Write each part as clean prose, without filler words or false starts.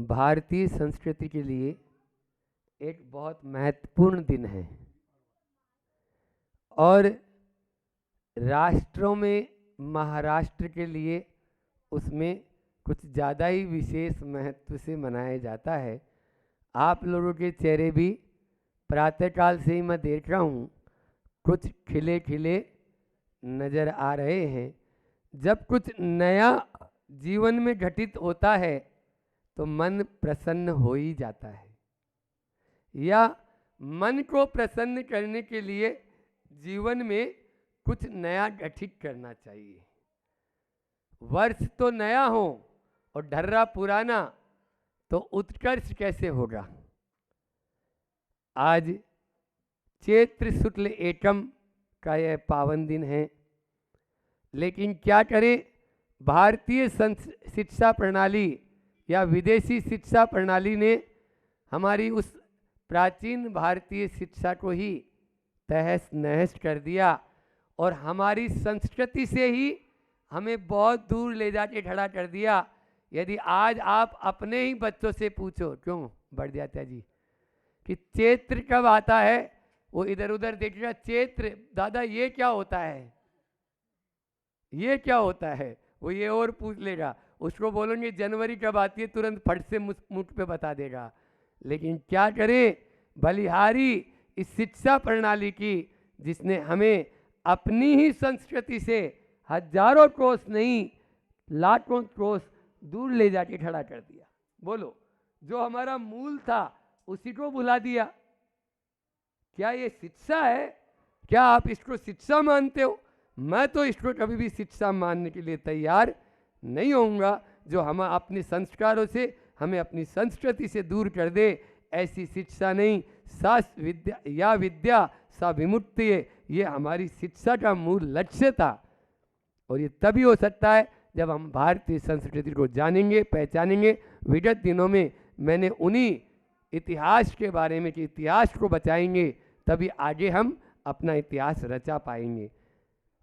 भारतीय संस्कृति के लिए एक बहुत महत्वपूर्ण दिन है और राष्ट्रों में महाराष्ट्र के लिए उसमें कुछ ज़्यादा ही विशेष महत्व से मनाया जाता है। आप लोगों के चेहरे भी प्रातःकाल से ही मैं देख रहा हूँ कुछ खिले खिले नज़र आ रहे हैं। जब कुछ नया जीवन में घटित होता है तो मन प्रसन्न हो ही जाता है, या मन को प्रसन्न करने के लिए जीवन में कुछ नया गठित करना चाहिए। वर्ष तो नया हो और ढर्रा पुराना तो उत्कर्ष कैसे होगा। आज चैत्र शुक्ल एकम का यह पावन दिन है, लेकिन क्या करें, भारतीय शिक्षा प्रणाली या विदेशी शिक्षा प्रणाली ने हमारी उस प्राचीन भारतीय शिक्षा को ही तहस नहस कर दिया और हमारी संस्कृति से ही हमें बहुत दूर ले जाके खड़ा कर दिया। यदि आज आप अपने ही बच्चों से पूछो, क्यों बढ़ जाता जी, कि चैत्र कब आता है, वो इधर उधर देखेगा, चैत्र दादा ये क्या होता है, ये क्या होता है, वो ये और पूछ लेगा। उसको बोलेंगे जनवरी कब आती है, तुरंत फट से मुठ पे बता देगा। लेकिन क्या करें, बलिहारी इस शिक्षा प्रणाली की जिसने हमें अपनी ही संस्कृति से हजारों कोस नहीं लाखों कोस दूर ले जाके खड़ा कर दिया। बोलो, जो हमारा मूल था उसी को भुला दिया। क्या ये शिक्षा है? क्या आप इसको शिक्षा मानते हो? मैं तो इसको कभी भी शिक्षा मानने के लिए तैयार नहीं होऊंगा जो हम अपने संस्कारों से हमें अपनी संस्कृति से दूर कर दे। ऐसी शिक्षा नहीं, शास्त्र विद्या या विद्या सा विमुक्ति, ये हमारी शिक्षा का मूल लक्ष्य था। और ये तभी हो सकता है जब हम भारतीय संस्कृति को जानेंगे, पहचानेंगे। विगत दिनों में मैंने उन्हीं इतिहास के बारे में कि इतिहास को बचाएंगे तभी आगे हम अपना इतिहास रचा पाएंगे।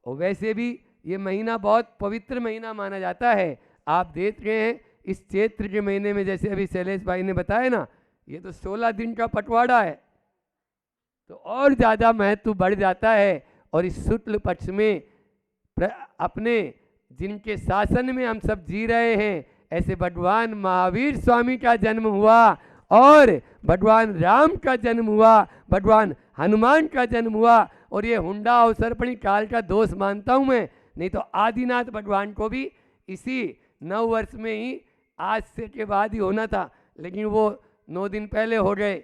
और वैसे भी ये महीना बहुत पवित्र महीना माना जाता है। आप देख रहे हैं इस चैत्र के महीने में, जैसे अभी शैलेश भाई ने बताया ना, ये तो 16 दिन का पटवाड़ा है, तो और ज़्यादा महत्व बढ़ जाता है। और इस शुक्ल पक्ष में अपने जिनके शासन में हम सब जी रहे हैं, ऐसे भगवान महावीर स्वामी का जन्म हुआ और भगवान राम का जन्म हुआ, भगवान हनुमान का जन्म हुआ। और ये हुंडा अवसर्पणी काल का दोष मानता हूँ मैं, नहीं तो आदिनाथ भगवान को भी इसी 9 वर्ष में ही आज से के बाद ही होना था, लेकिन वो 9 दिन पहले हो गए।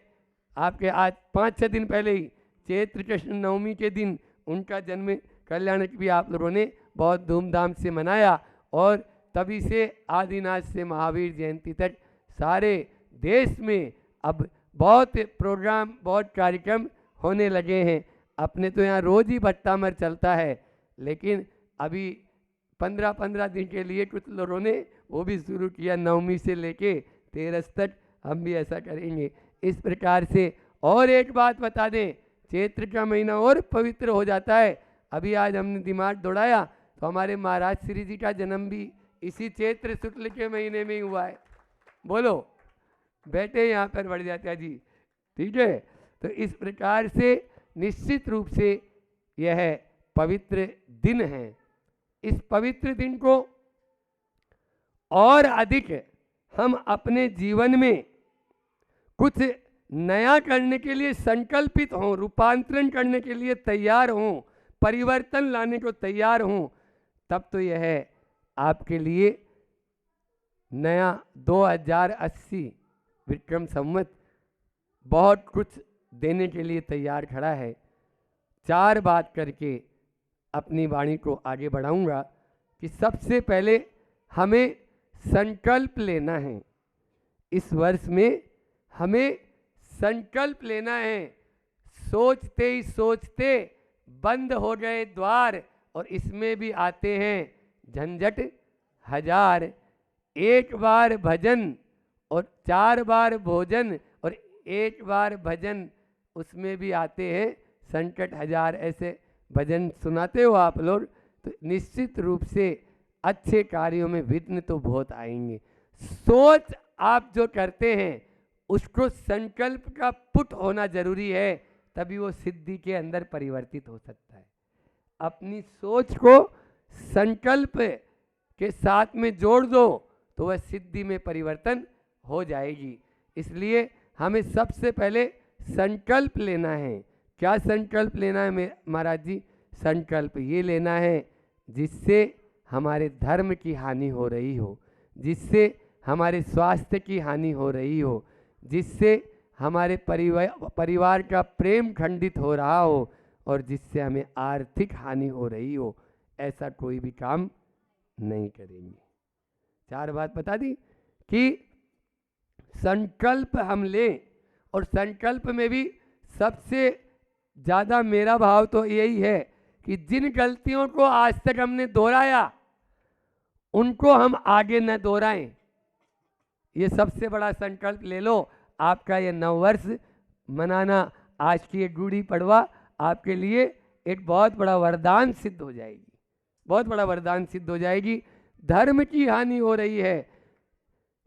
आपके आज 5-6 दिन पहले ही चैत्र कृष्ण नवमी के दिन उनका जन्म कल्याण भी आप लोगों ने बहुत धूमधाम से मनाया। और तभी से आदिनाथ से महावीर जयंती तक सारे देश में अब बहुत प्रोग्राम, बहुत कार्यक्रम होने लगे हैं। अपने तो यहाँ रोज़ ही भट्टामर चलता है, लेकिन अभी 15-15 दिन के लिए कुछ लोगों ने वो भी शुरू किया, नवमी से लेके 13 तक हम भी ऐसा करेंगे। इस प्रकार से और एक बात बता दें, चैत्र का महीना और पवित्र हो जाता है। अभी आज हमने दिमाग दौड़ाया तो हमारे महाराज श्री जी का जन्म भी इसी चैत्र शुक्ल के महीने में ही हुआ है। बोलो, बैठे यहाँ पर बढ़ जाता जी, ठीक है। तो इस प्रकार से निश्चित रूप से यह पवित्र दिन है। इस पवित्र दिन को और अधिक हम अपने जीवन में कुछ नया करने के लिए संकल्पित हों, रूपांतरण करने के लिए तैयार हों, परिवर्तन लाने को तैयार हों, तब तो यह आपके लिए नया 2080 विक्रम संवत बहुत कुछ देने के लिए तैयार खड़ा है। 4 बात करके अपनी वाणी को आगे बढ़ाऊंगा कि सबसे पहले हमें संकल्प लेना है। इस वर्ष में हमें संकल्प लेना है। सोचते ही सोचते बंद हो गए द्वार और इसमें भी आते हैं झंझट हजार। 1 बार भजन और 4 बार भोजन और 1 बार भजन, उसमें भी आते हैं संकट हजार। ऐसे भजन सुनाते हो आप लोग, तो निश्चित रूप से अच्छे कार्यों में विघ्न तो बहुत आएंगे। सोच आप जो करते हैं उसको संकल्प का पुट होना जरूरी है, तभी वो सिद्धि के अंदर परिवर्तित हो सकता है। अपनी सोच को संकल्प के साथ में जोड़ दो तो वह सिद्धि में परिवर्तन हो जाएगी। इसलिए हमें सबसे पहले संकल्प लेना है। क्या संकल्प लेना है महाराज जी? संकल्प ये लेना है जिससे हमारे धर्म की हानि हो रही हो, जिससे हमारे स्वास्थ्य की हानि हो रही हो, जिससे हमारे परिवार का प्रेम खंडित हो रहा हो और जिससे हमें आर्थिक हानि हो रही हो, ऐसा कोई भी काम नहीं करेंगे। 4 बात बता दी कि संकल्प हम लें, और संकल्प में भी सबसे ज़्यादा मेरा भाव तो यही है कि जिन गलतियों को आज तक हमने दोहराया उनको हम आगे न दोहराएं। ये सबसे बड़ा संकल्प ले लो। आपका ये नववर्ष मनाना, आज की ये गुड़ी पड़वा आपके लिए एक बहुत बड़ा वरदान सिद्ध हो जाएगी, बहुत बड़ा वरदान सिद्ध हो जाएगी। धर्म की हानि हो रही है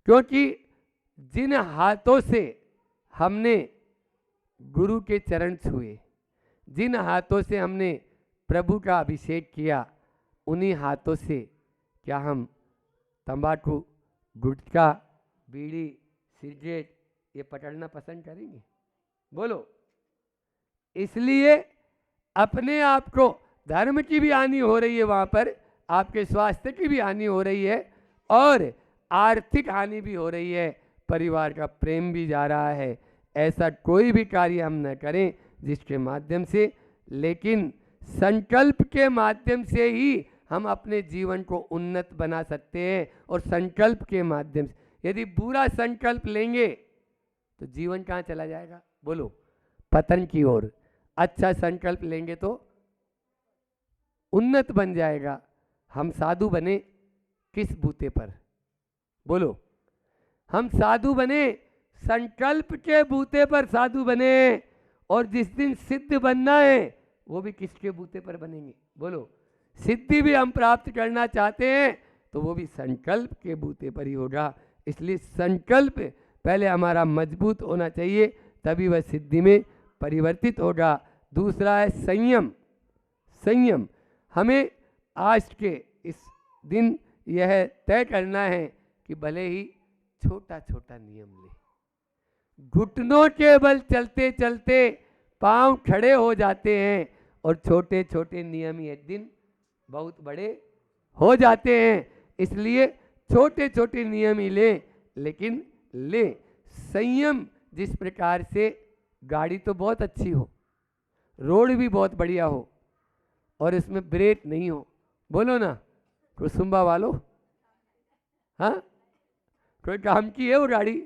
क्योंकि जिन हाथों से हमने गुरु के चरण छुए, जिन हाथों से हमने प्रभु का अभिषेक किया, उन्हीं हाथों से क्या हम तंबाकू, गुटखा, बीड़ी, सिगरेट ये पकड़ना पसंद करेंगे? बोलो। इसलिए अपने आप को, धर्म की भी हानि हो रही है वहाँ पर, आपके स्वास्थ्य की भी हानि हो रही है और आर्थिक हानि भी हो रही है, परिवार का प्रेम भी जा रहा है। ऐसा कोई भी कार्य हम न करें जिसके माध्यम से, लेकिन संकल्प के माध्यम से ही हम अपने जीवन को उन्नत बना सकते हैं। और संकल्प के माध्यम से यदि बुरा संकल्प लेंगे तो जीवन कहाँ चला जाएगा? बोलो, पतन की ओर। अच्छा संकल्प लेंगे तो उन्नत बन जाएगा। हम साधु बने किस बूते पर? बोलो, हम साधु बने संकल्प के बूते पर साधु बने, और जिस दिन सिद्ध बनना है वो भी किसके बूते पर बनेंगे? बोलो, सिद्धि भी हम प्राप्त करना चाहते हैं तो वो भी संकल्प के बूते पर ही होगा। इसलिए संकल्प पहले हमारा मजबूत होना चाहिए, तभी वह सिद्धि में परिवर्तित होगा। दूसरा है संयम। संयम हमें आज के इस दिन यह तय करना है कि भले ही छोटा छोटा नियम ले, घुटनों के बल चलते चलते पांव खड़े हो जाते हैं, और छोटे छोटे नियम ही एक दिन बहुत बड़े हो जाते हैं। इसलिए छोटे छोटे नियम ही ले, लेकिन ले संयम। जिस प्रकार से गाड़ी तो बहुत अच्छी हो, रोड भी बहुत बढ़िया हो, और इसमें ब्रेक नहीं हो, बोलो ना कुसुम्बा वालों, हाँ कोई काम की है वो गाड़ी?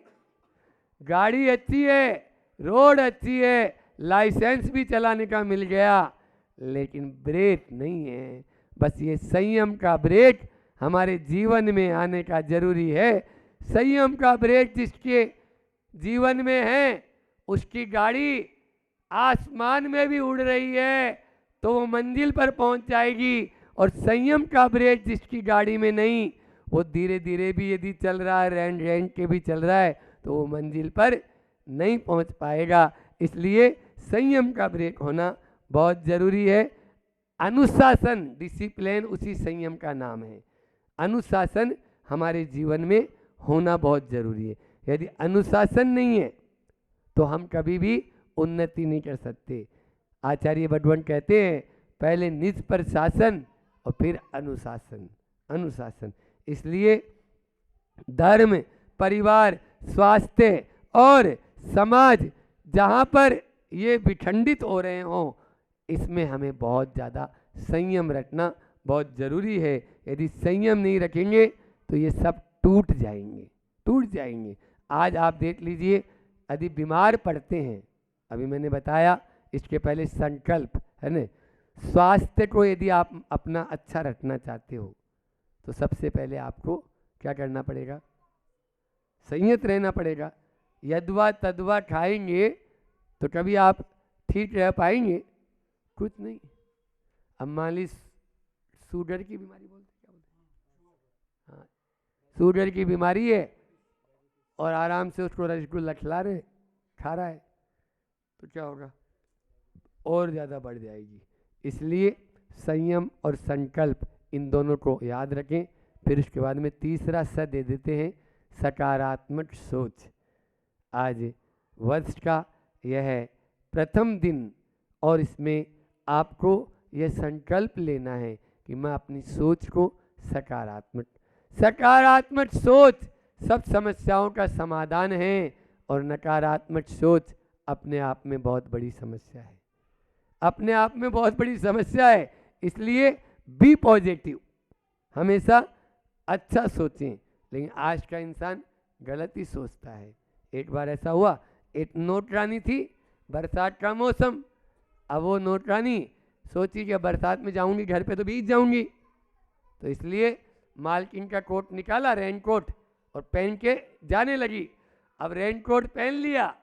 गाड़ी अच्छी है, रोड अच्छी है, लाइसेंस भी चलाने का मिल गया, लेकिन ब्रेक नहीं है। बस ये संयम का ब्रेक हमारे जीवन में आने का जरूरी है। संयम का ब्रेक जिसके जीवन में है उसकी गाड़ी आसमान में भी उड़ रही है तो वो मंजिल पर पहुंच जाएगी, और संयम का ब्रेक जिसकी गाड़ी में नहीं, वो धीरे धीरे भी यदि चल रहा है, रैंड रैंड के भी चल रहा है, तो वो मंजिल पर नहीं पहुंच पाएगा। इसलिए संयम का ब्रेक होना बहुत जरूरी है। अनुशासन, डिसिप्लिन उसी संयम का नाम है। अनुशासन हमारे जीवन में होना बहुत जरूरी है। यदि अनुशासन नहीं है तो हम कभी भी उन्नति नहीं कर सकते। आचार्य भगवान कहते हैं पहले निज पर शासन और फिर अनुशासन। अनुशासन इसलिए धर्म, परिवार, स्वास्थ्य और समाज जहाँ पर ये विखंडित हो रहे हों, इसमें हमें बहुत ज़्यादा संयम रखना बहुत ज़रूरी है। यदि संयम नहीं रखेंगे तो ये सब टूट जाएंगे, टूट जाएंगे। आज आप देख लीजिए, यदि बीमार पड़ते हैं, अभी मैंने बताया इसके पहले संकल्प है ना, स्वास्थ्य को यदि आप अपना अच्छा रखना चाहते हो तो सबसे पहले आपको क्या करना पड़ेगा? संयत रहना पड़ेगा। यदवा तदवा खाएंगे तो कभी आप ठीक रह पाएंगे? कुछ नहीं। अब मान ली शुगर की बीमारी, बोलते क्या बोलते, हाँ शुगर की बीमारी है, और आराम से उसको रसगुल्ला खिला रहे, खा रहा है, तो क्या होगा, और ज़्यादा बढ़ जाएगी। इसलिए संयम और संकल्प इन दोनों को याद रखें। फिर उसके बाद में तीसरा स दे देते हैं, सकारात्मक सोच। आज वर्ष का यह प्रथम दिन और इसमें आपको यह संकल्प लेना है कि मैं अपनी सोच को सकारात्मक सोच सब समस्याओं का समाधान है, और नकारात्मक सोच अपने आप में बहुत बड़ी समस्या है, अपने आप में बहुत बड़ी समस्या है। इसलिए बी पॉजिटिव, हमेशा अच्छा सोचें। लेकिन आज का इंसान गलत ही सोचता है। एक बार ऐसा हुआ, एक नौकरानी थी, बरसात का मौसम। अब वो नौकरानी सोची कि बरसात में जाऊंगी घर पे तो भीग जाऊंगी, तो इसलिए मालकिन का कोट निकाला, रेनकोट, और पहन के जाने लगी। अब रेनकोट पहन लिया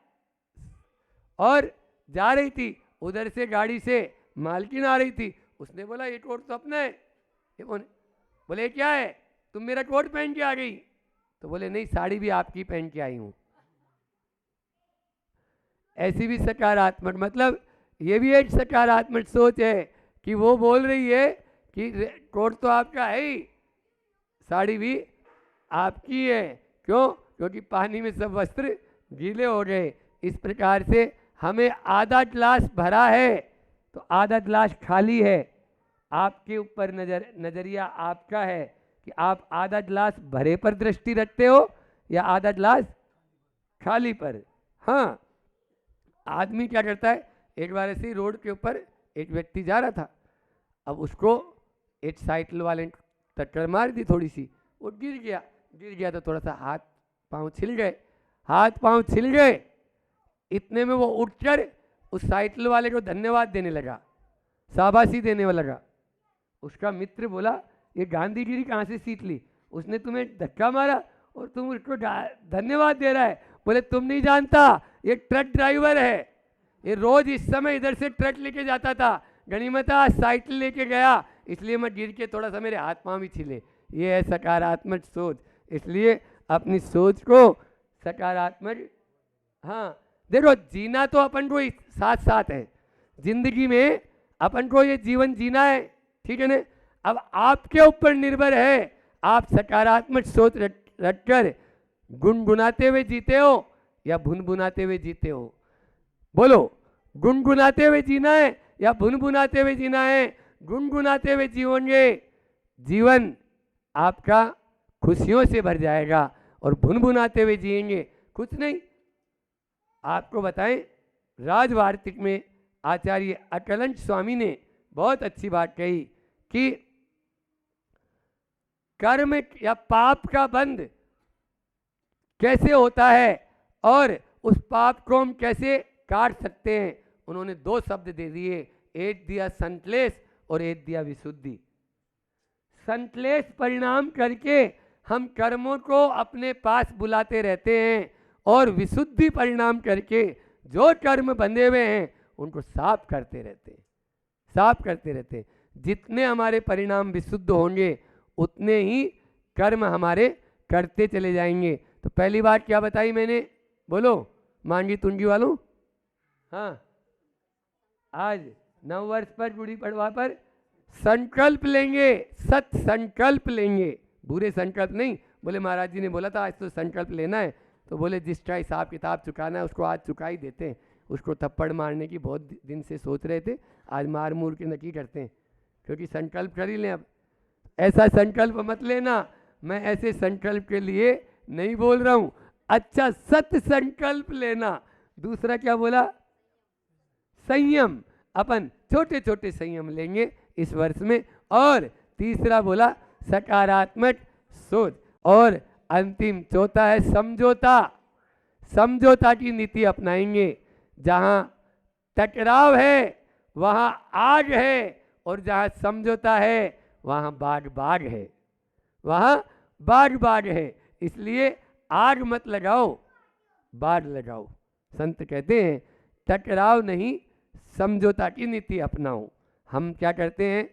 और जा रही थी, उधर से गाड़ी से मालकिन आ रही थी। उसने बोला ये कोट तो अपना है। ये बोले क्या है, तुम मेरा कोट पहन के आ गई? तो बोले नहीं, साड़ी भी आपकी पहन के आई हूँ। ऐसी भी सकारात्मक, मतलब ये भी एक सकारात्मक सोच है कि वो बोल रही है कि कोट तो आपका है ही, साड़ी भी आपकी है। क्यों? क्योंकि पानी में सब वस्त्र गीले हो गए। इस प्रकार से हमें आधा गिलास भरा है तो आधा गिलास खाली है। आपके ऊपर नजरिया आपका है कि आप आधा गिलास भरे पर दृष्टि रखते हो या आधा गिलास खाली पर। हाँ, आदमी क्या करता है, एक बार ऐसे ही रोड के ऊपर एक व्यक्ति जा रहा था। अब उसको एक साइकिल वाले टक्कर मार दी थोड़ी सी, वो गिर गया तो थोड़ा सा हाथ पांव छिल गए। इतने में वो उठकर उस साइकिल वाले को धन्यवाद देने लगा, शाबाशी देने लगा। उसका मित्र बोला ये गांधीगिरी कहाँ से सीख ली, उसने तुम्हें धक्का मारा और तुम उसको धन्यवाद दे रहा है। बोले तुम नहीं जानता, ये ट्रक ड्राइवर है, ये रोज इस समय इधर से ट्रक लेके जाता था, गनीमता साइकिल लेके गया, इसलिए मैं गिर के थोड़ा सा मेरे हाथ पांव भी छिले। ये है सकारात्मक सोच। इसलिए अपनी सोच को सकारात्मक, हाँ देखो, जीना तो अपन को साथ साथ है, जिंदगी में अपन को ये जीवन जीना है, ठीक है ना। अब आपके ऊपर निर्भर है, आप सकारात्मक सोच रखकर गुनगुनाते हुए जीते हो या भुनभुनाते हुए जीते हो। बोलो, गुनगुनाते हुए जीना है या भुनभुनाते हुए जीना है? गुनगुनाते हुए जीवोगे, जीवन आपका खुशियों से भर जाएगा, और भुनभुनाते हुए जिएंगे कुछ नहीं। आपको बताएं, राजवार्तिक में आचार्य अकलंज स्वामी ने बहुत अच्छी बात कही कि कर्म या पाप का बंध कैसे होता है और उस पाप को हम कैसे काट सकते हैं। उन्होंने दो शब्द दे दिए, एक दिया संश्लेष और एक दिया विशुद्धि। संश्लेष परिणाम करके हम कर्मों को अपने पास बुलाते रहते हैं, और विशुद्धि परिणाम करके जो कर्म बंधे हुए हैं उनको साफ करते रहते हैं। जितने हमारे परिणाम विशुद्ध होंगे उतने ही कर्म हमारे करते चले जाएंगे। तो पहली बात क्या बताई मैंने, बोलो मांगी तुंगी वालों। हाँ, आज नव वर्ष पर, गुड़ी पड़वा पर संकल्प लेंगे, सत संकल्प लेंगे, बुरे संकल्प नहीं। बोले महाराज जी ने बोला था आज तो संकल्प लेना है, तो बोले जिसका हिसाब किताब चुकाना है उसको आज चुका ही देते हैं। उसको थप्पड़ मारने की बहुत दिन से सोच रहे थे, आज मार मूर के नकी करते हैं, क्योंकि संकल्प कर ही लें। अब ऐसा संकल्प मत लेना, मैं ऐसे संकल्प के लिए नहीं बोल रहा हूँ। अच्छा, सत संकल्प लेना। दूसरा क्या बोला, संयम। अपन छोटे छोटे संयम लेंगे इस वर्ष में। और तीसरा बोला सकारात्मक सोच। और अंतिम चौथा है समझौता। समझौता की नीति अपनाएंगे। जहाँ टकराव है वहाँ आग है, और जहाँ समझौता है वहाँ बाग है, वहाँ बाग है। इसलिए आग मत लगाओ, बाग लगाओ। संत कहते हैं टकराव नहीं, समझौता की नीति अपनाओ। हम क्या करते हैं,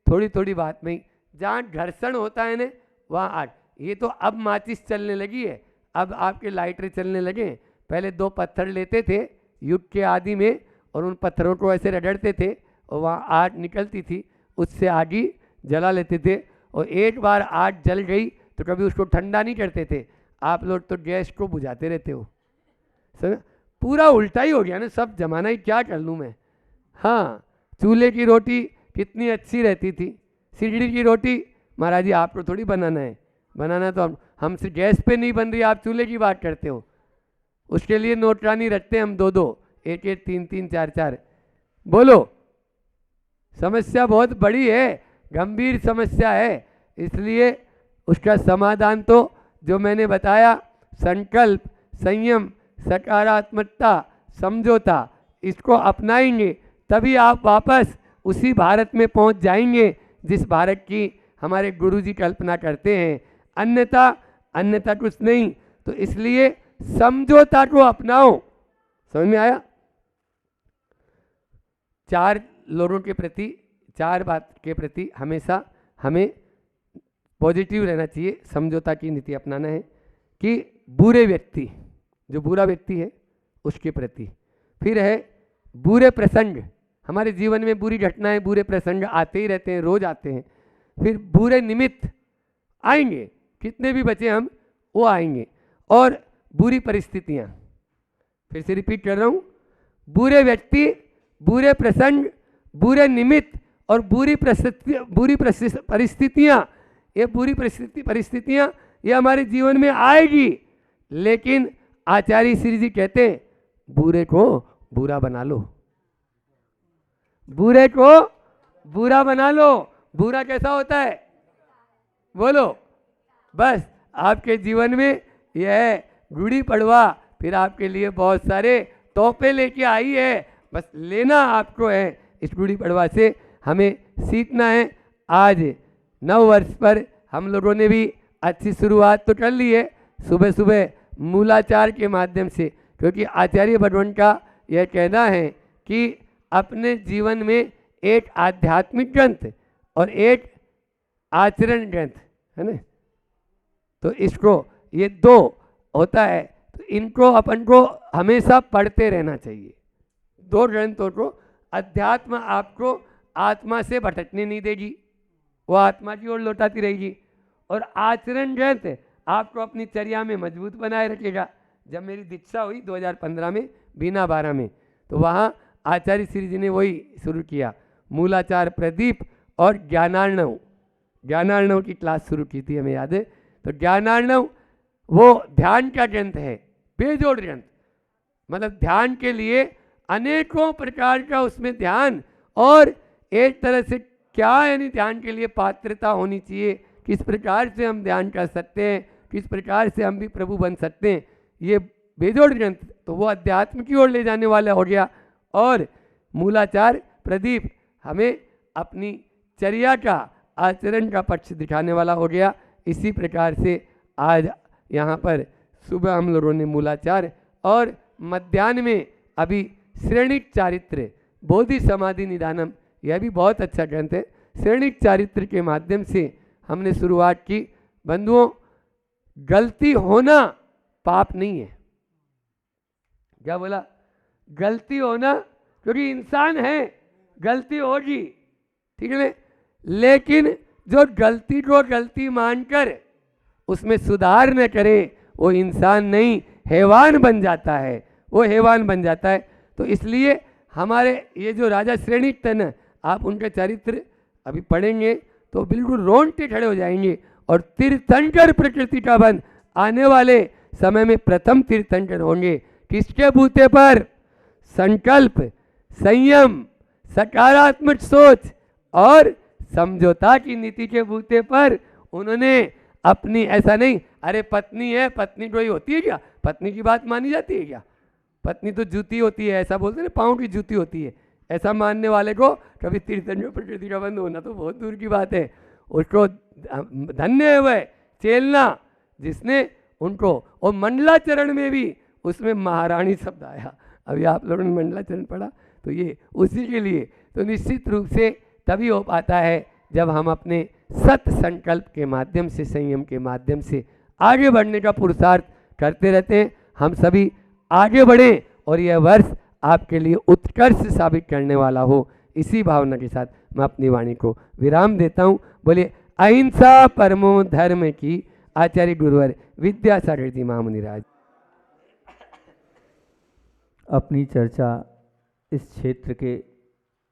थोड़ी थोड़ी बात में, जहाँ घर्षण होता है ना वहाँ आग। ये तो अब माचिस चलने लगी है, अब आपके लाइटर चलने लगे। पहले 2 पत्थर लेते थे युग के आदि में और उन पत्थरों को ऐसे रगड़ते थे और वहाँ आग निकलती थी, उससे आगी जला लेते थे। और एक बार आग जल गई तो कभी उसको ठंडा नहीं करते थे। आप लोग तो गैस को बुझाते रहते हो। समझ, पूरा उल्टा ही हो गया ना सब जमाना ही, क्या कर लूँ मैं। हाँ, चूल्हे की रोटी कितनी अच्छी रहती थी। सिगड़ी की रोटी महाराज जी आपको थोड़ी बनाना है, बनाना तो हमसे गैस पे नहीं बन रही, आप चूल्हे की बात करते हो। उसके लिए नौकरानी रखते हम 2-2, 1-1, 3-3, 4-4। बोलो, समस्या बहुत बड़ी है, गंभीर समस्या है। इसलिए उसका समाधान तो जो मैंने बताया, संकल्प, संयम, सकारात्मकता, समझौता, इसको अपनाएंगे तभी आप वापस उसी भारत में पहुंच जाएंगे जिस भारत की हमारे गुरुजी कल्पना करते हैं। अन्यथा कुछ नहीं। तो इसलिए समझौता को अपनाओ। समझ में आया? 4 लोगों के प्रति, 4 बात के प्रति हमेशा हमें पॉजिटिव रहना चाहिए। समझौता की नीति अपनाना है कि बुरे व्यक्ति, जो बुरा व्यक्ति है उसके प्रति। फिर है बुरे प्रसंग, हमारे जीवन में बुरी घटनाएं, बुरे प्रसंग आते ही रहते हैं, रोज आते हैं। फिर बुरे निमित्त आएंगे, कितने भी बचे हम, वो आएंगे। और बुरी परिस्थितियां, फिर से रिपीट कर रहा हूं, बुरे व्यक्ति, बुरे प्रसंग, बुरे निमित्त और बुरी परिस्थितियां, ये बुरी परिस्थितियां ये हमारे जीवन में आएगी। लेकिन आचार्य श्री जी कहते हैं बुरे को बुरा बना लो, बुरे को बुरा बना लो। बुरा कैसा होता है बोलो? बस आपके जीवन में यह गुड़ी पड़वा फिर आपके लिए बहुत सारे तोहफे लेके आई है, बस लेना आपको है। इस गुड़ी पड़वा से हमें सीखना है। आज नव वर्ष पर हम लोगों ने भी अच्छी शुरुआत तो कर ली है, सुबह सुबह मूलाचार के माध्यम से, क्योंकि आचार्य भगवान का यह कहना है कि अपने जीवन में एक आध्यात्मिक ग्रंथ और एक आचरण ग्रंथ है ना, तो इसको ये 2 होता है, तो इनको अपन को हमेशा पढ़ते रहना चाहिए। 2 ग्रंथों को, अध्यात्म आपको आत्मा से भटकने नहीं देगी, वो आत्मा की ओर लौटाती रहेगी। और आचरण ग्रंथ आपको अपनी चर्या में मजबूत बनाए रखेगा। जब मेरी दीक्षा हुई 2015 में बीना 12 में, तो वहाँ आचार्य श्री जी ने वही शुरू किया, मूलाचार प्रदीप और ज्ञानार्णव की क्लास शुरू की थी, हमें याद है। तो ज्ञानार्णव वो ध्यान का ग्रंथ है, बेजोड़ ग्रंथ, मतलब ध्यान के लिए अनेकों प्रकार का उसमें ध्यान, और एक तरह से क्या यानी ध्यान के लिए पात्रता होनी चाहिए, किस प्रकार से हम ध्यान कर सकते हैं, किस प्रकार से हम भी प्रभु बन सकते हैं, ये बेजोड़ ग्रंथ। तो वो अध्यात्म की ओर ले जाने वाला हो गया। और मूलाचार प्रदीप हमें अपनी चर्या का, आचरण का पक्ष दिखाने वाला हो गया। इसी प्रकार से आज यहाँ पर सुबह हम लोगों ने मूलाचार, और मध्याह्न में अभी श्रेणिक चारित्र बोधि समाधि निदानम, यह भी बहुत अच्छा ग्रंथ है। श्रेणिक चारित्र के माध्यम से हमने शुरुआत की। बंधुओं, गलती होना पाप नहीं है। क्या बोला? गलती होना, क्योंकि इंसान है, गलती होगी, ठीक है ना। लेकिन जो गलती को गलती मानकर उसमें सुधार न करे, वो इंसान नहीं, हैवान बन जाता है, वो हैवान बन जाता है। तो इसलिए हमारे ये जो राजा श्रेणिक थे न, आप उनके चरित्र अभी पढ़ेंगे तो बिल्कुल रोंगटे खड़े हो जाएंगे। और तीर्थंकर प्रकृति का बन आने वाले समय में प्रथम तीर्थंकर होंगे। किसके बूते पर? संकल्प, संयम, सकारात्मक सोच और समझौता की नीति के बूते पर उन्होंने अपनी, ऐसा नहीं अरे पत्नी है, पत्नी कोई होती है क्या, पत्नी की बात मानी जाती है क्या, पत्नी तो जूती होती है, ऐसा बोलते हैं, पाँव की जूती होती है, ऐसा मानने वाले को कभी तीर्थंकर प्रकृति का बंद होना तो बहुत दूर की बात है। उसको धन्य है वह चेलना जिसने उनको, और मंडलाचरण में भी उसमें महारानी शब्द आया। अभी आप लोगों ने मंडलाचरण पढ़ा तो ये उसी के लिए। तो निश्चित रूप से तभी हो पाता है जब हम अपने सत संकल्प के माध्यम से, संयम के माध्यम से आगे बढ़ने का पुरुषार्थ करते रहते हैं। हम सभी आगे बढ़ें और यह वर्ष आपके लिए उत्कर्ष साबित करने वाला हो, इसी भावना के साथ मैं अपनी वाणी को विराम देता हूँ। बोलिए अहिंसा परमो धर्म की। आचार्य गुरुवर विद्यासागर जी महामुनिराज। अपनी चर्चा इस क्षेत्र के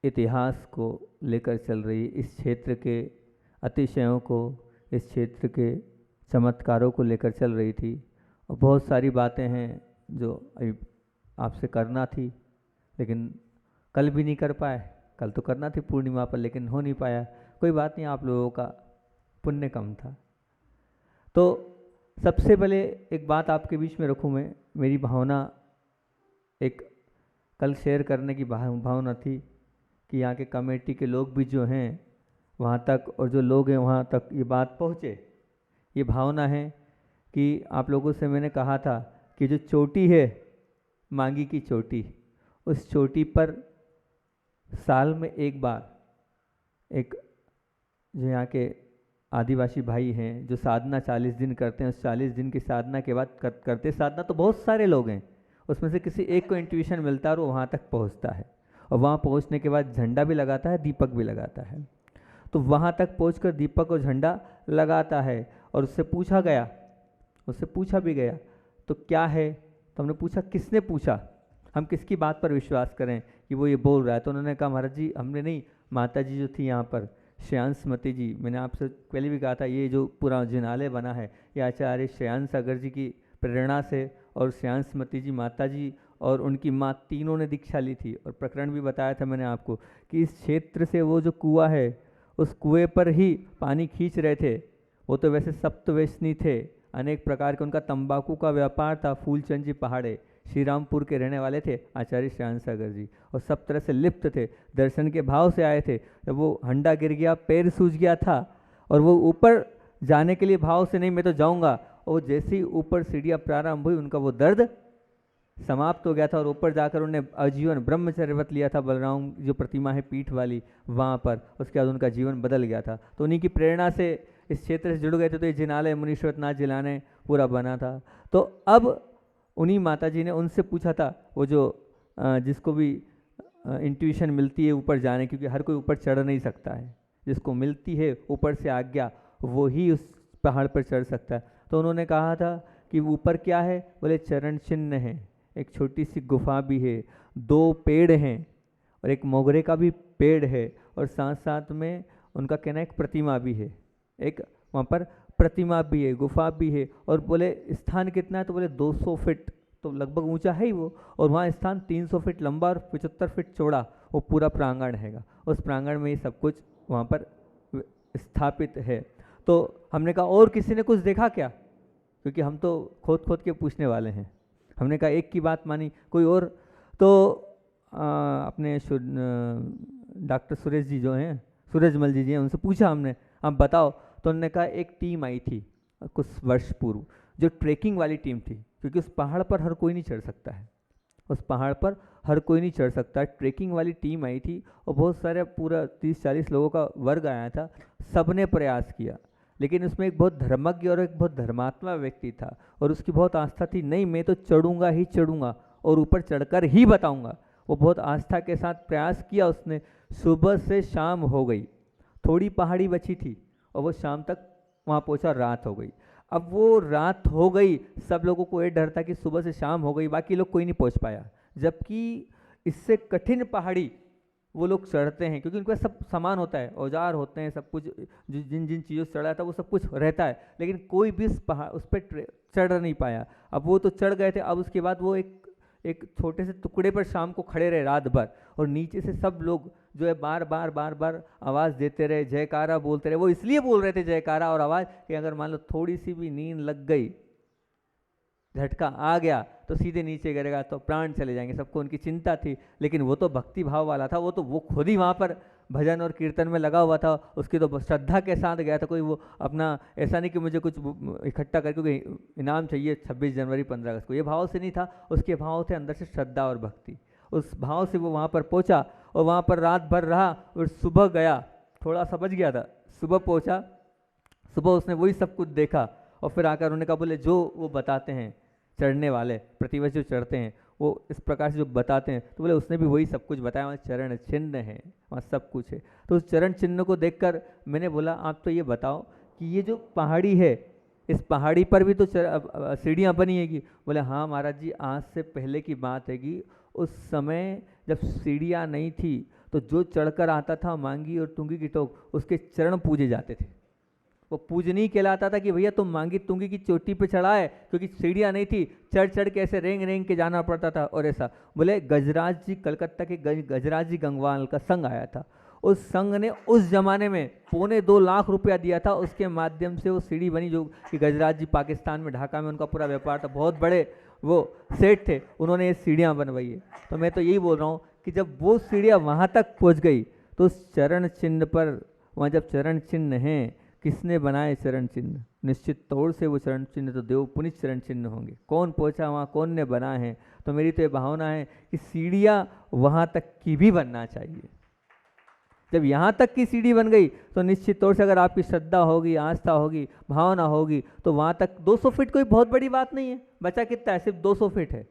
इतिहास को लेकर चल रही, इस क्षेत्र के अतिशयों को, इस क्षेत्र के चमत्कारों को लेकर चल रही थी। और बहुत सारी बातें हैं जो अभी आपसे करना थी, लेकिन कल भी नहीं कर पाए। कल तो करना थी पूर्णिमा पर, लेकिन हो नहीं पाया। कोई बात नहीं, आप लोगों का पुण्य कम था। तो सबसे पहले एक बात आपके बीच में रखूं मैं, मेरी भावना एक कल शेयर करने की भावना थी कि यहाँ के कमेटी के लोग भी जो हैं वहाँ तक, और जो लोग हैं वहाँ तक ये बात पहुँचे। ये भावना है कि आप लोगों से मैंने कहा था कि जो चोटी है, मांगी की चोटी, उस चोटी पर साल में एक बार एक जो यहाँ के आदिवासी भाई हैं जो साधना 40 दिन करते हैं, उस 40 दिन की साधना के बाद करते साधना तो बहुत सारे लोग हैं, उसमें से किसी एक को इंट्यूशन मिलता है और वो वहाँ तक पहुँचता है। और वहाँ पहुँचने के बाद झंडा भी लगाता है, दीपक भी लगाता है। तो वहाँ तक पहुँचकर दीपक और झंडा लगाता है और उससे पूछा गया, उससे पूछा भी गया तो क्या है, तो हमने पूछा किसने पूछा, हम किसकी बात पर विश्वास करें कि वो ये बोल रहा है। तो उन्होंने कहा महाराज जी, हमने नहीं, माता जी जो थी यहाँ पर श्रेयांसमती जी, मैंने आपसे पहले भी कहा था ये जो पूरा जिनालय बना है ये आचार्य श्रेयांस सागर जी की प्रेरणा से, और श्रेयांसमती जी माता जी और उनकी माँ तीनों ने दीक्षा ली थी। और प्रकरण भी बताया था मैंने आपको कि इस क्षेत्र से वो जो कुआं है उस कुएं पर ही पानी खींच रहे थे। वो तो वैसे सप्तव्यसनी थे, अनेक प्रकार के उनका तंबाकू का व्यापार था। फूलचंद जी पहाड़े श्री रामपुर के रहने वाले थे आचार्य श्रेयांस सागर जी, और सब तरह से लिप्त थे, दर्शन के भाव से आए थे। जब वो हंडा गिर गया, पैर सूज गया था और वो ऊपर जाने के लिए भाव से नहीं मैं तो जाऊंगा, और जैसे ही ऊपर सीढ़ियाँ प्रारंभ हुई उनका वो दर्द समाप्त हो गया था और ऊपर जाकर उन्हें आजीवन ब्रह्मचर्य व्रत लिया था। बलराम जो प्रतिमा है पीठ वाली वहाँ पर, उसके बाद उनका जीवन बदल गया था। तो उन्हीं की प्रेरणा से इस क्षेत्र से जुड़ गए थे, तो ये जिनालय मुनीश्वरनाथ जिलाने पूरा बना था। तो अब उन्हीं माता जी ने उनसे पूछा था, वो जो जिसको भी इंट्यूशन मिलती है ऊपर जाने, क्योंकि हर कोई ऊपर चढ़ नहीं सकता है, जिसको मिलती है ऊपर से आज्ञा वो ही उस पहाड़ पर चढ़ सकता है। तो उन्होंने कहा था कि ऊपर क्या है, बोले चरण चिन्ह है, एक छोटी सी गुफा भी है, 2 पेड़ हैं और एक मोगरे का भी पेड़ है, और साथ साथ में उनका कहना एक प्रतिमा भी है, एक वहाँ पर प्रतिमा भी है, गुफा भी है। और बोले स्थान कितना है, तो बोले 200 फीट, तो लगभग ऊंचा है ही वो, और वहाँ स्थान 300 फीट लंबा और 75 फीट चौड़ा वो पूरा प्रांगण हैगा। उस प्रांगण में ये सब कुछ वहाँ पर स्थापित है। तो हमने कहा और किसी ने कुछ देखा क्या, क्योंकि हम तो खोद खोद के पूछने वाले हैं। हमने कहा एक की बात मानी, कोई और। तो अपने डॉक्टर सुरेश जी जो हैं, सूरजमल जी हैं, उनसे पूछा हमने, आप बताओ। तो उन्होंने कहा एक टीम आई थी कुछ वर्ष पूर्व, जो ट्रैकिंग वाली टीम थी, क्योंकि उस पहाड़ पर हर कोई नहीं चढ़ सकता है, उस पहाड़ पर हर कोई नहीं चढ़ सकता है। ट्रैकिंग वाली टीम आई थी और बहुत सारे पूरा 30-40 लोगों का वर्ग आया था। सबने प्रयास किया, लेकिन उसमें एक बहुत धर्मज्ञ और एक बहुत धर्मात्मा व्यक्ति था, और उसकी बहुत आस्था थी, नहीं मैं तो चढ़ूंगा ही चढ़ूंगा और ऊपर चढ़कर ही बताऊंगा। वो बहुत आस्था के साथ प्रयास किया उसने। सुबह से शाम हो गई, थोड़ी पहाड़ी बची थी, और वो शाम तक वहाँ पहुँचा, रात हो गई। अब वो रात हो गई, सब लोगों को ये डर था कि सुबह से शाम हो गई, बाकी लोग कोई नहीं पहुँच पाया। जबकि इससे कठिन पहाड़ी वो लोग चढ़ते हैं, क्योंकि उनके पास सब सामान होता है, औजार होते हैं, सब कुछ जिन जिन चीज़ों से चढ़ा था वो सब कुछ रहता है, लेकिन कोई भी उस पर चढ़ नहीं पाया। अब वो तो चढ़ गए थे, अब उसके बाद वो एक छोटे से टुकड़े पर शाम को खड़े रहे रात भर, और नीचे से सब लोग जो है बार बार आवाज़ देते रहे, जयकारा बोलते रहे। वो इसलिए बोल रहे थे जयकारा और आवाज़ कि अगर मान लो थोड़ी सी भी नींद लग गई, झटका आ गया, तो सीधे नीचे गिरेगा तो प्राण चले जाएंगे। सबको उनकी चिंता थी, लेकिन वो तो भक्ति भाव वाला था, वो खुद ही वहाँ पर भजन और कीर्तन में लगा हुआ था। उसकी तो श्रद्धा के साथ गया था, कोई वो अपना ऐसा नहीं कि मुझे कुछ इकट्ठा करके कोई इनाम चाहिए 26 जनवरी 15 अगस्त को, ये भाव से नहीं था। उसके भाव थे अंदर से श्रद्धा और भक्ति, उस भाव से वो वहाँ पर पहुँचा और वहाँ पर रात भर रहा। और सुबह गया, थोड़ा समझ गया था, सुबह पहुँचा, सुबह उसने वही सब कुछ देखा और फिर आकर उन्होंने कहा, बोले जो वो बताते हैं चढ़ने वाले प्रतिवर्ष जो चढ़ते हैं वो इस प्रकार से जो बताते हैं, तो बोले उसने भी वही सब कुछ बताया, वहाँ चरण चिन्ह है, वहाँ सब कुछ है। तो उस चरण चिन्ह को देखकर मैंने बोला आप तो ये बताओ कि ये जो पहाड़ी है, इस पहाड़ी पर भी तो सीढ़ियाँ बनी हैगी। बोले हाँ महाराज जी, आज से पहले की बात है कि उस समय जब सीढ़ियाँ नहीं थी तो जो चढ़कर आता था मांगी और तुंगी की टोक, उसके चरण पूजे जाते थे। वो पूजनीय कहलाता था कि भैया तुम मांगी तुंगी की चोटी पे चढ़ा है, क्योंकि सीढ़ियाँ नहीं थी, चढ़ चढ़ के ऐसे रेंग रेंग के जाना पड़ता था। और ऐसा बोले गजराज जी, कलकत्ता के गजराज जी गंगवाल का संघ आया था, उस संघ ने उस जमाने में 2.25 लाख रुपया दिया था, उसके माध्यम से वो सीढ़ी बनी, जो कि गजराज जी पाकिस्तान में ढाका में उनका पूरा व्यापार था, बहुत बड़े वो सेठ थे, उन्होंने ये सीढ़ियाँ बनवाई है। तो मैं तो यही बोल रहा हूँ कि जब वो सीढ़ियाँ वहाँ तक पहुँच गई तो उस चरण चिन्ह पर, वहाँ जब चरण चिन्ह हैं, किसने बनाए चरण चिन्ह? निश्चित तौर से वो चरण चिन्ह तो देव पुनित चरण चिन्ह होंगे। कौन पहुँचा वहाँ, कौन ने बनाए हैं? तो मेरी तो ये भावना है कि सीढ़ियाँ वहाँ तक की भी बनना चाहिए। जब यहाँ तक की सीढ़ी बन गई तो निश्चित तौर से अगर आपकी श्रद्धा होगी, आस्था होगी, भावना होगी, तो वहाँ तक 200 फीट कोई बहुत बड़ी बात नहीं है। बचा कितना है? सिर्फ 200 फीट है।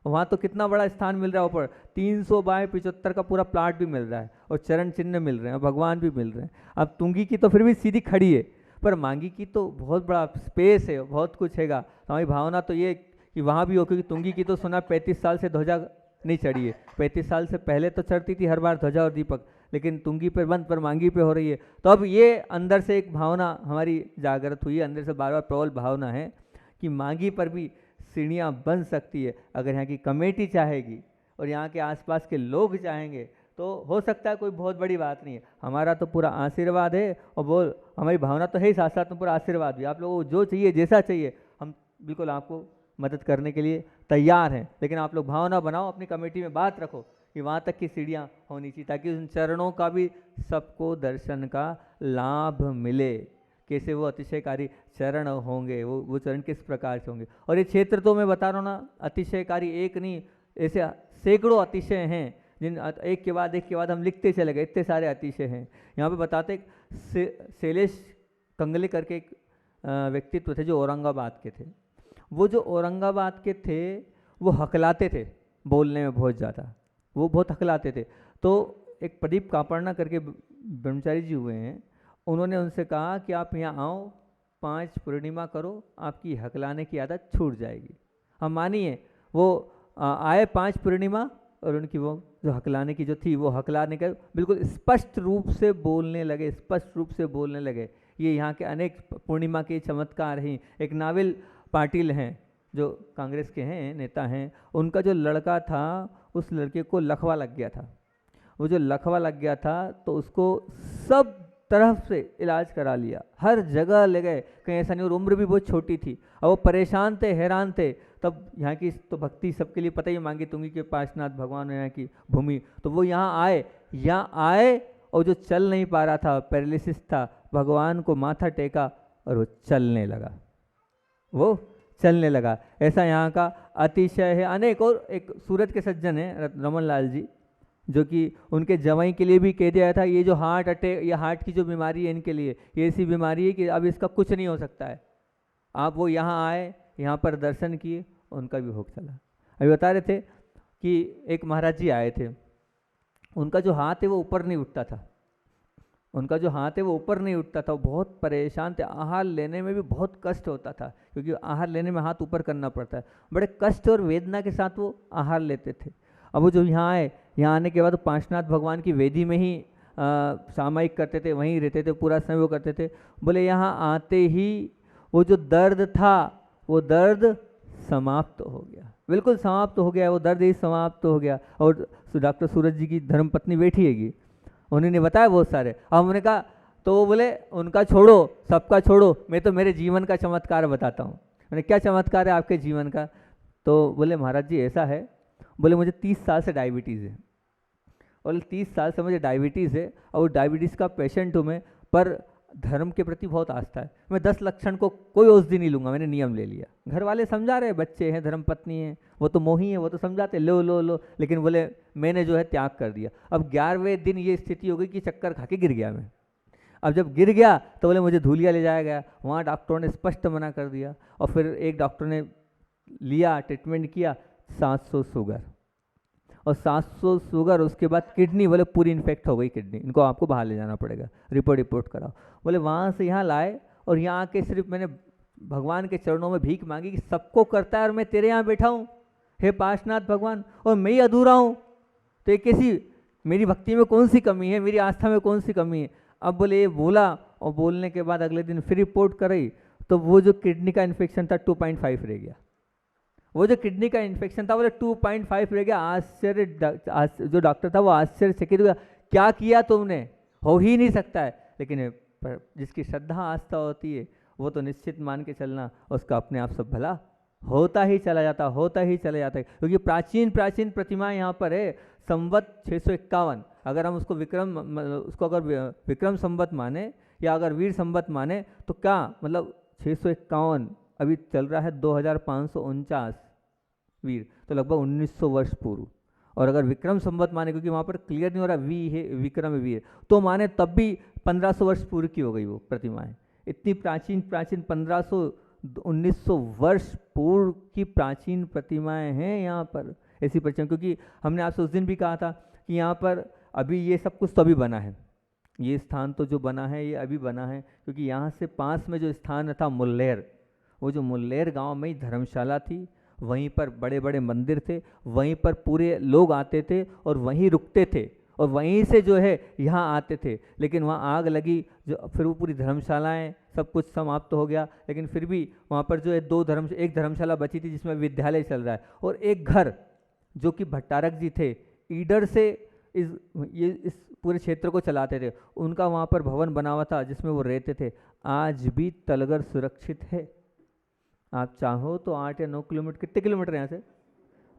वहाँ तो कितना बड़ा स्थान मिल रहा है, ऊपर 300 बाय 75 का पूरा प्लाट भी मिल रहा है, और चरण चिन्ह मिल रहे हैं, भगवान भी मिल रहे हैं। अब तुंगी की तो फिर भी सीधी खड़ी है, पर मांगी की तो बहुत बड़ा स्पेस है, बहुत कुछ हैगा। हमारी भावना तो ये कि वहाँ भी हो, क्योंकि तुंगी की तो सुना 35 साल से ध्वजा नहीं चढ़ी है। 35 साल से पहले तो चढ़ती थी हर बार ध्वजा और दीपक, लेकिन तुंगी पर बंद, पर मांगी पे हो रही है। तो अब ये अंदर से एक भावना हमारी जागृत हुई है, अंदर से बार बार प्रबल भावना है कि मांगी पर भी सीढ़ियाँ बन सकती है, अगर यहाँ की कमेटी चाहेगी और यहाँ के आसपास के लोग चाहेंगे तो हो सकता है। कोई बहुत बड़ी बात नहीं है, हमारा तो पूरा आशीर्वाद है, और वो हमारी भावना तो है ही, साथ साथ में पूरा आशीर्वाद भी। आप लोगों को जो चाहिए, जैसा चाहिए, हम बिल्कुल आपको मदद करने के लिए तैयार हैं। लेकिन आप लोग भावना बनाओ, अपनी कमेटी में बात रखो कि वहाँ तक की सीढ़ियाँ होनी चाहिए, ताकि उन चरणों का भी सबको दर्शन का लाभ मिले। कैसे वो अतिशयकारी चरण होंगे, वो चरण किस प्रकार से होंगे। और ये क्षेत्र तो मैं बता रहा हूँ ना, अतिशयकारी एक नहीं, ऐसे सैकड़ों अतिशय हैं, जिन एक के बाद हम लिखते चले गए, इतने सारे अतिशय हैं। यहाँ पे बताते शैलेश कंगले करके एक व्यक्तित्व थे जो औरंगाबाद के थे। वो जो औरंगाबाद के थे वो हकलाते थे, बोलने में बहुत ज़्यादा, वो बहुत हकलाते थे। तो एक प्रदीप कापड़ना करके ब्रह्मचारी जी हुए हैं, उन्होंने उनसे कहा कि आप यहाँ आओ, 5 पूर्णिमा करो, आपकी हकलाने की आदत छूट जाएगी। हम मानिए वो आए 5 पूर्णिमा, और उनकी वो जो हकलाने की जो थी, वो हकलाने का बिल्कुल स्पष्ट रूप से बोलने लगे, स्पष्ट रूप से बोलने लगे। ये यहाँ के अनेक पूर्णिमा के चमत्कार हैं। एक नाविल पाटिल हैं जो कांग्रेस के हैं, नेता हैं, उनका जो लड़का था, उस लड़के को लकवा लग गया था। वो जो लकवा लग गया था तो उसको सब तरफ से इलाज करा लिया, हर जगह ले गए, कहीं ऐसा नहीं। और उम्र भी बहुत छोटी थी, और वो परेशान थे, हैरान थे। तब यहाँ की तो भक्ति सबके लिए पता ही, मांगी तुंगी के पार्श्वनाथ भगवान यहाँ की भूमि। तो वो यहाँ आए और जो चल नहीं पा रहा था, पैरालिसिस था, भगवान को माथा टेका और वो चलने लगा, वो चलने लगा। ऐसा यहाँ का अतिशय है अनेक। और एक सूरत के सज्जन हैं रमन लाल जी, जो कि उनके जवाई के लिए भी कह दिया था, ये जो हार्ट अटैक, ये हार्ट की जो बीमारी है इनके लिए, ये ऐसी बीमारी है कि अब इसका कुछ नहीं हो सकता है। आप वो यहाँ आए, यहाँ पर दर्शन किए, उनका भी भोग चला। अभी बता रहे थे कि एक महाराज जी आए थे, उनका जो हाथ है वो ऊपर नहीं उठता था, उनका जो हाथ है वो ऊपर नहीं उठता था, वो बहुत परेशान थे। आहार लेने में भी बहुत कष्ट होता था, क्योंकि आहार लेने में हाथ ऊपर करना पड़ता है, बड़े कष्ट और वेदना के साथ वो आहार लेते थे। अब वो जो यहाँ आए, यहाँ आने के बाद पांचनाथ भगवान की वेदी में ही सामायिक करते थे, वहीं रहते थे, पूरा समय वो करते थे। बोले यहाँ आते ही वो जो दर्द था, वो दर्द समाप्त हो गया, बिल्कुल समाप्त हो गया, वो दर्द ही समाप्त हो गया। और डॉक्टर सूरज जी की धर्मपत्नी बैठी हैगी, उन्होंने बताया बहुत सारे। अब हमने कहा, तो वो बोले उनका छोड़ो, सबका छोड़ो, मैं तो मेरे जीवन का चमत्कार बताता हूँ। मैंने क्या चमत्कार है आपके जीवन का? तो बोले महाराज जी ऐसा है, बोले मुझे 30 साल से डायबिटीज़ है, और 30 साल से मुझे डायबिटीज़ है, और डायबिटीज़ का पेशेंट हूँ मैं, पर धर्म के प्रति बहुत आस्था है। मैं 10 लक्षण को कोई औषधि नहीं लूँगा, मैंने नियम ले लिया। घर वाले समझा रहे, बच्चे हैं, धर्मपत्नी हैं, वो तो मोही है, वो तो समझाते लो लो लो, लेकिन बोले मैंने जो है त्याग कर दिया। अब 11वें दिन ये स्थिति हो गई कि चक्कर खा के गिर गया मैं। अब जब गिर गया तो बोले मुझे धूलिया ले जाया गया, वहाँ डॉक्टरों ने स्पष्ट मना कर दिया। और फिर एक डॉक्टर ने लिया, ट्रीटमेंट किया, 700 शुगर, और 700 शुगर, उसके बाद किडनी, बोले पूरी इन्फेक्ट हो गई किडनी, इनको आपको बाहर ले जाना पड़ेगा, रिपोर्ट कराओ। बोले वहाँ से यहाँ लाए, और यहाँ आके सिर्फ मैंने भगवान के चरणों में भीख मांगी कि सबको करता है और मैं तेरे यहाँ बैठा हूँ, हे पार्श्वनाथ भगवान, और मैं ही अधूरा हूँ, तो ये कैसी, मेरी भक्ति में कौन सी कमी है, मेरी आस्था में कौन सी कमी है। अब बोले ये बोला, और बोलने के बाद अगले दिन फिर रिपोर्ट कराई, तो वो जो किडनी का इन्फेक्शन था 2.5 रह गया, वो जो किडनी का इन्फेक्शन था बोले 2.5 रह गया। जो डॉक्टर था वो आश्चर्यचकित हुआ, क्या किया तुमने, हो ही नहीं सकता है। लेकिन जिसकी श्रद्धा आस्था होती है वो तो निश्चित मान के चलना, उसका अपने आप सब भला होता ही चला जाता, होता ही चला जाता है। क्योंकि प्राचीन प्राचीन प्रतिमा यहाँ पर है, संवत 651, अगर हम उसको उसको अगर विक्रम संवत माने या अगर वीर संवत माने तो क्या मतलब 651, अभी चल रहा है 2549 वीर, तो लगभग 1900 वर्ष पूर्व। और अगर विक्रम संवत माने, क्योंकि वहाँ पर क्लियर नहीं हो रहा वी है विक्रम वीर, तो माने तब भी 1500 वर्ष पूर्व की हो गई वो प्रतिमाएं। इतनी प्राचीन प्राचीन 1900 वर्ष पूर्व की प्राचीन प्रतिमाएं हैं यहाँ पर, ऐसी प्रतिमा। क्योंकि हमने आपसे उस दिन भी कहा था कि यहाँ पर अभी ये सब कुछ तो अभी बना है, ये स्थान तो जो बना है ये अभी बना है, क्योंकि यहाँ से पास में जो स्थान था मुल्लेर, वो जो मुल्लेर गांव में ही धर्मशाला थी, वहीं पर बड़े बड़े मंदिर थे, वहीं पर पूरे लोग आते थे और वहीं रुकते थे, और वहीं से जो है यहाँ आते थे। लेकिन वहाँ आग लगी, जो फिर वो पूरी धर्मशालाएं सब कुछ समाप्त हो गया। लेकिन फिर भी वहाँ पर जो है एक धर्मशाला बची थी जिसमें विद्यालय चल रहा है, और एक घर जो कि भट्टारक जी थे ईडर से इस पूरे क्षेत्र को चलाते थे, उनका वहाँ पर भवन बना हुआ था जिसमें वो रहते थे। आज भी तलगर सुरक्षित है, आप चाहो तो 8 या 9 किलोमीटर, कितने किलोमीटर यहाँ से,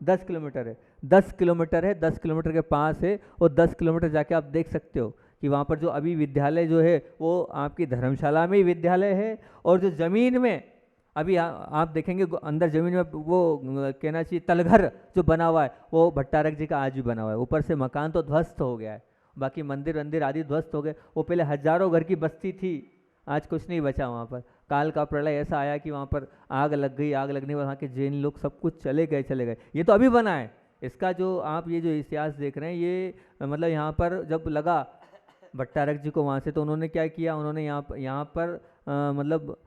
10 किलोमीटर है, 10 किलोमीटर है, 10 किलोमीटर के पास है, और 10 किलोमीटर जाके आप देख सकते हो कि वहाँ पर जो अभी विद्यालय जो है वो आपकी धर्मशाला में ही विद्यालय है, और जो ज़मीन में अभी आप देखेंगे अंदर ज़मीन में वो कहना चाहिए तलघर जो बना हुआ है वो भट्टारक जी का आज भी बना हुआ है। ऊपर से मकान तो ध्वस्त हो गया है, बाकी मंदिर वंदिर आदि ध्वस्त हो गए। वो पहले हजारों घर की बस्ती थी, आज कुछ नहीं बचा वहाँ पर। काल का प्रलय ऐसा आया कि वहाँ पर आग लग गई, आग लगने के बाद वहाँ के जैन लोग सब कुछ चले गए। ये तो अभी बना है, इसका जो आप ये जो इतिहास देख रहे हैं ये मतलब यहाँ पर जब लगा भट्टारक जी को वहाँ से, तो उन्होंने क्या किया, उन्होंने यहाँ पर मतलब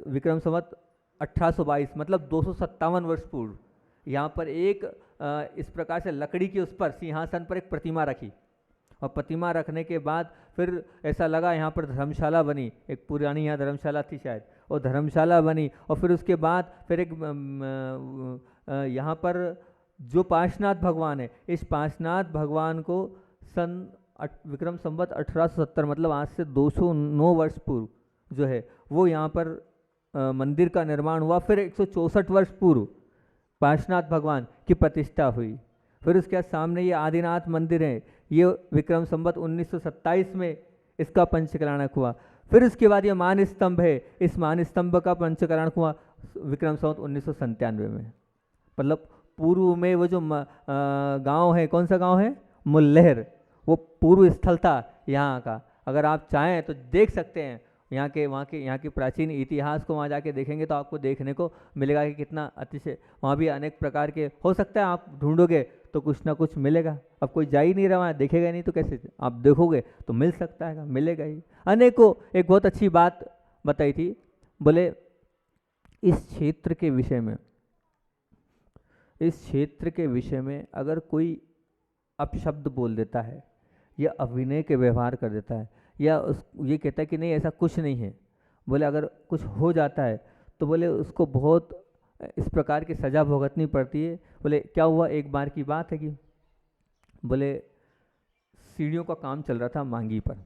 विक्रम संवत 1822 मतलब 257 वर्ष पूर्व यहाँ पर एक इस प्रकार से लकड़ी के उस पर सिंहासन पर एक प्रतिमा रखी, और प्रतिमा रखने के बाद फिर ऐसा लगा यहाँ पर धर्मशाला बनी, एक पुरानी यहाँ धर्मशाला थी शायद, और धर्मशाला बनी। और फिर उसके बाद फिर एक यहाँ पर जो पार्श्वनाथ भगवान है, इस पार्श्वनाथ भगवान को विक्रम संवत 1870 मतलब आज से 209 वर्ष पूर्व जो है वो यहाँ पर मंदिर का निर्माण हुआ। फिर 164 वर्ष पूर्व पार्श्वनाथ भगवान की प्रतिष्ठा हुई। फिर उसके बाद सामने ये आदिनाथ मंदिर है, ये विक्रम संवत 1927 में इसका पंचकल्याणक हुआ। फिर उसके बाद ये मान स्तंभ है, इस मान स्तंभ का पंचकल्याणक हुआ विक्रम संवत 1997 में। मतलब पूर्व में वो जो गांव है, कौन सा गांव है, मुल्लेर, वो पूर्व स्थल था यहाँ का। अगर आप चाहें तो देख सकते हैं यहाँ के प्राचीन इतिहास को, वहाँ जाके देखेंगे तो आपको देखने को मिलेगा कि कितना अतिशय, वहाँ भी अनेक प्रकार के हो सकता है, आप ढूंढोगे तो कुछ ना कुछ मिलेगा। अब कोई जा ही नहीं रहा, देखेगा नहीं तो कैसे, आप देखोगे तो मिल सकता है, मिलेगा ही। अनेकों एक बहुत अच्छी बात बताई थी, बोले इस क्षेत्र के विषय में अगर कोई अपशब्द बोल देता है या अभिनय के व्यवहार कर देता है या ये कहता है कि नहीं ऐसा कुछ नहीं है, बोले अगर कुछ हो जाता है तो बोले उसको बहुत इस प्रकार की सज़ा भुगतनी पड़ती है। बोले क्या हुआ, एक बार की बात है कि बोले सीढ़ियों का काम चल रहा था मांगी पर,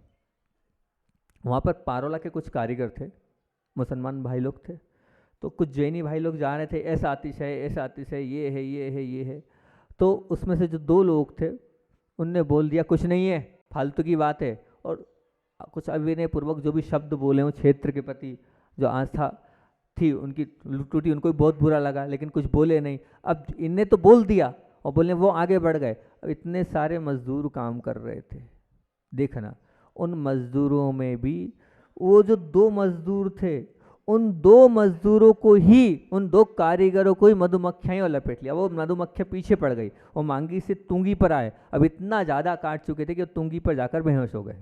वहाँ पर पारोला के कुछ कारीगर थे, मुसलमान भाई लोग थे, तो कुछ जैनी भाई लोग जा रहे थे, ऐसा आतिश है, ये है। तो उसमें से जो 2 लोग थे उनने बोल दिया कुछ नहीं है, फालतू की बात है, और कुछ अविनय पूर्वक जो भी शब्द बोले वो क्षेत्र के प्रति जो आस्था थी उनकी टूटी, उनको भी बहुत बुरा लगा, लेकिन कुछ बोले नहीं। अब इनने तो बोल दिया और बोले वो आगे बढ़ गए। अब इतने सारे मजदूर काम कर रहे थे, देखना उन मजदूरों में भी वो जो 2 मजदूर थे उन 2 मजदूरों को ही, उन 2 कारीगरों को ही मधुमक्खियाँ लपेट लिया। वो मधुमक्खियाँ पीछे पड़ गई और मांगी से तुंगी पर आए। अब इतना ज़्यादा काट चुके थे कि वो तुंगी पर जाकर बेहोश हो गए।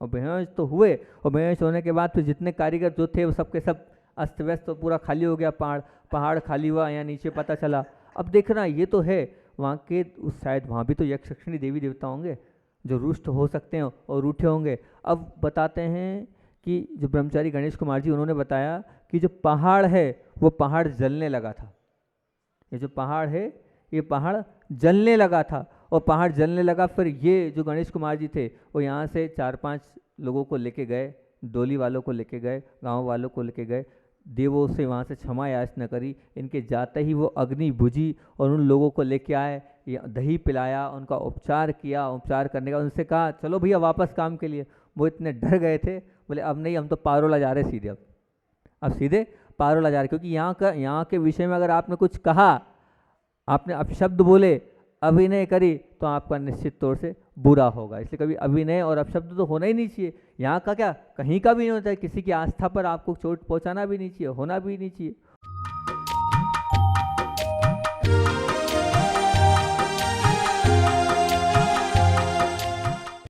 और बेहोश तो हुए, और बेहोश होने के बाद फिर जितने कारीगर जो थे वो सब के सब अस्त व्यस्त, तो पूरा खाली हो गया। पहाड़ खाली हुआ, यहाँ नीचे पता चला। अब देखना ये तो है वहाँ के, उस शायद वहाँ भी तो यक्ष यक्षिणी देवी देवता होंगे जो रुष्ट हो सकते हैं और रूठे होंगे। अब बताते हैं कि जो ब्रह्मचारी गणेश कुमार जी, उन्होंने बताया कि जो पहाड़ है वो पहाड़ जलने लगा था। ये जो पहाड़ है ये पहाड़ जलने लगा था, और पहाड़ जलने लगा। फिर ये जो गणेश कुमार जी थे वो यहाँ से 4-5 लोगों को लेके गए, डोली वालों को लेके गए, गांव वालों को लेके गए, देवों से वहाँ से क्षमा याचना करी। इनके जाते ही वो अग्नि बुझी और उन लोगों को लेके आए, दही पिलाया, उनका उपचार किया। उपचार करने का उनसे कहा चलो भैया वापस काम के लिए। वो इतने डर गए थे, बोले अब नहीं, हम तो पारोला जा रहे सीधे। अब सीधे पारोला जा रहे, क्योंकि यहाँ के विषय में अगर आपने कुछ कहा, आपने अपशब्द बोले, अभिनय करी, तो आपका निश्चित तौर से बुरा होगा। इसलिए कभी अभिनय और अपशब्द तो होना ही नहीं चाहिए। यहाँ का क्या, कहीं का भी नहीं होता है। किसी की आस्था पर आपको चोट पहुँचाना भी नहीं चाहिए, होना भी नहीं चाहिए।